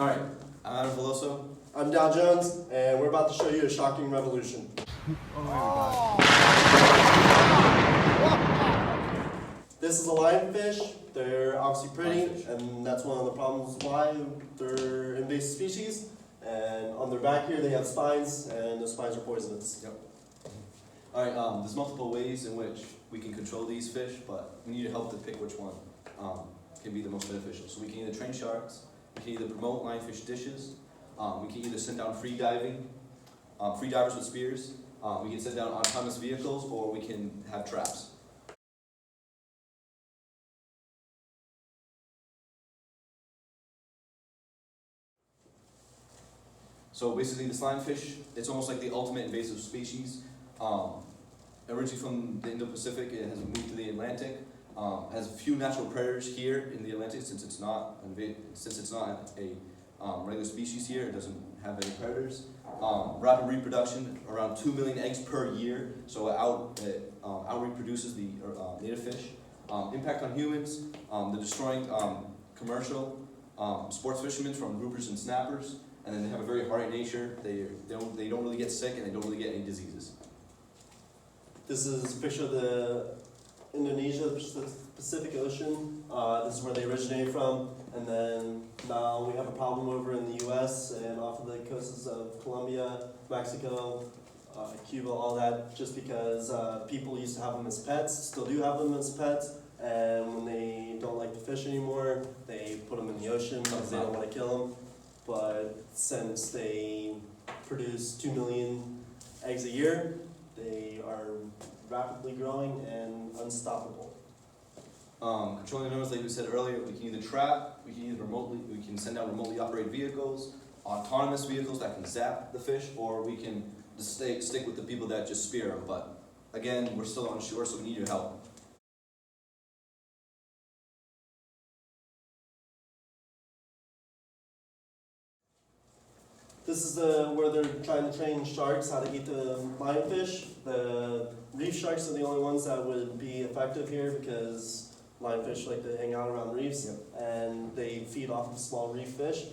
Alright, I'm Adam Veloso. I'm Dow Jones, and we're about to show you a shocking revolution. This is a lionfish. They're obviously pretty, and that's one of the problems why they're invasive species. And on their back here, they have spines, and the spines are poisonous. Yep. Alright, there's multiple ways in which we can control these fish, but we need your help to pick which one can be the most beneficial. So we can either train sharks, we can either promote lionfish dishes, we can either send down free divers with spears, we can send down autonomous vehicles, or we can have traps. So basically this lionfish, it's almost like the ultimate invasive species. Originally from the Indo-Pacific, it has moved to the Atlantic. Has few natural predators here in the Atlantic since it's not a regular species here. It doesn't have any predators. Rapid reproduction, around 2 million eggs per year, so it out reproduces the native fish. Impact on humans, they're destroying commercial sports fishermen from groupers and snappers, and then they have a very hardy nature. They don't really get sick, and they don't really get any diseases. This is a picture of the Indonesia, the Pacific Ocean. This is where they originate from, and then now we have a problem over in the U.S. and off of the coasts of Colombia, Mexico, Cuba, all that, just because people used to have them as pets, still do have them as pets, and when they don't like the fish anymore, they put them in the ocean because they don't want to kill them. But since they produce 2 million eggs a year, they are rapidly growing and unstoppable. Controlling the numbers, like we said earlier, we can either trap, we can send out remotely operated vehicles, autonomous vehicles that can zap the fish, or we can just stick with the people that just spear them. But again, we're still unsure, so we need your help. This is where they're trying to train sharks how to eat the lionfish. The reef sharks are the only ones that would be effective here because lionfish like to hang out around reefs, and they feed off of small reef fish.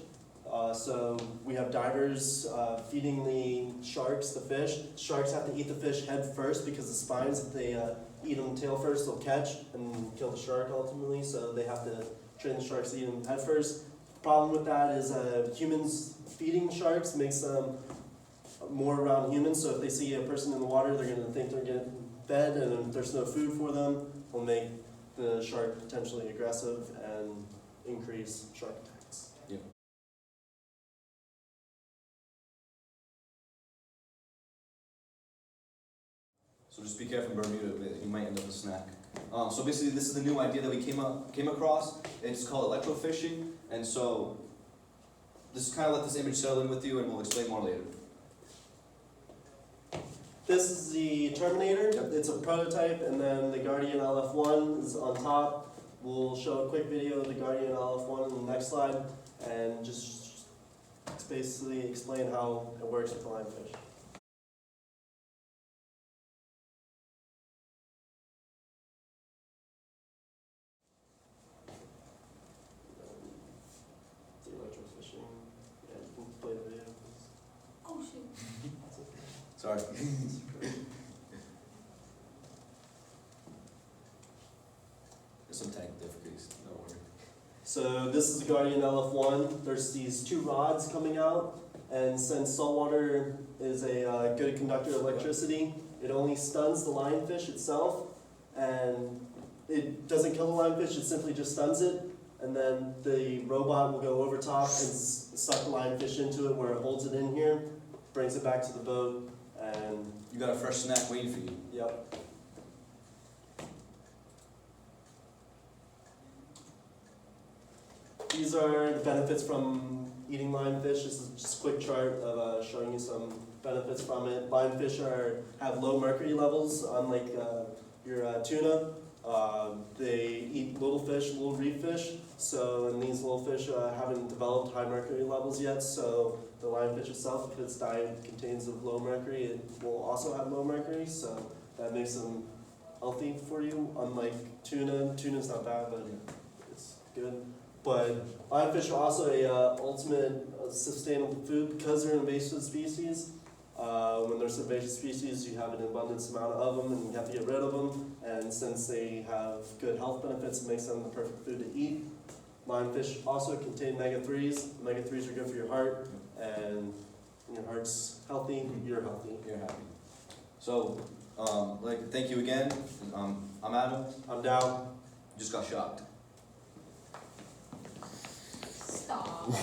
So we have divers feeding the sharks the fish. Sharks have to eat the fish head first because the spines, if they eat them tail first, they'll catch and kill the shark ultimately. So they have to train the sharks to eat them head first. The problem with that is humans feeding sharks makes them more around humans, so if they see a person in the water, they're going to think they're getting fed, and if there's no food for them, will make the shark potentially aggressive and increase shark attacks. Yeah. So just be careful in Bermuda, you might end up with a snack. So basically this is the new idea that we came across. It's called electrofishing, and so just kind of let this image settle in with you, and we'll explain more later. This is the Terminator. Yep. It's a prototype, and then the Guardian LF1 is on top. We'll show a quick video of the Guardian LF1 in the next slide, and just basically explain how it works with the lionfish. The electrofishing. Yeah, you can play the video. Oh shoot. Sorry. There's some tank difficulties, don't worry. So this is the Guardian LF1. There's these two rods coming out, and since saltwater is a good conductor of electricity, it only stuns the lionfish itself, and it doesn't kill the lionfish, it simply just stuns it, and then the robot will go over top and suck the lionfish into it where it holds it in here, brings it back to the boat, and You got a fresh snack waiting for you. yep. These are the benefits from eating lionfish. This is just a quick chart of showing you some benefits from it. Lionfish have low mercury levels, unlike your tuna. They eat little fish, little reef fish, and these little fish haven't developed high mercury levels yet, so the lionfish itself, if its diet contains of low mercury, it will also have low mercury, so that makes them healthy for you, unlike tuna. Tuna's not bad, but it's good. But lionfish are also a ultimate sustainable food because they're an invasive species. When there's invasive species, you have an abundance amount of them, and you have to get rid of them. And since they have good health benefits, it makes them the perfect food to eat. Lionfish also contain omega-3s. Omega-3s are good for your heart, and when your heart's healthy, you're healthy. You're happy. So, thank you again. I'm Adam. I'm down. Just got shocked. Stop.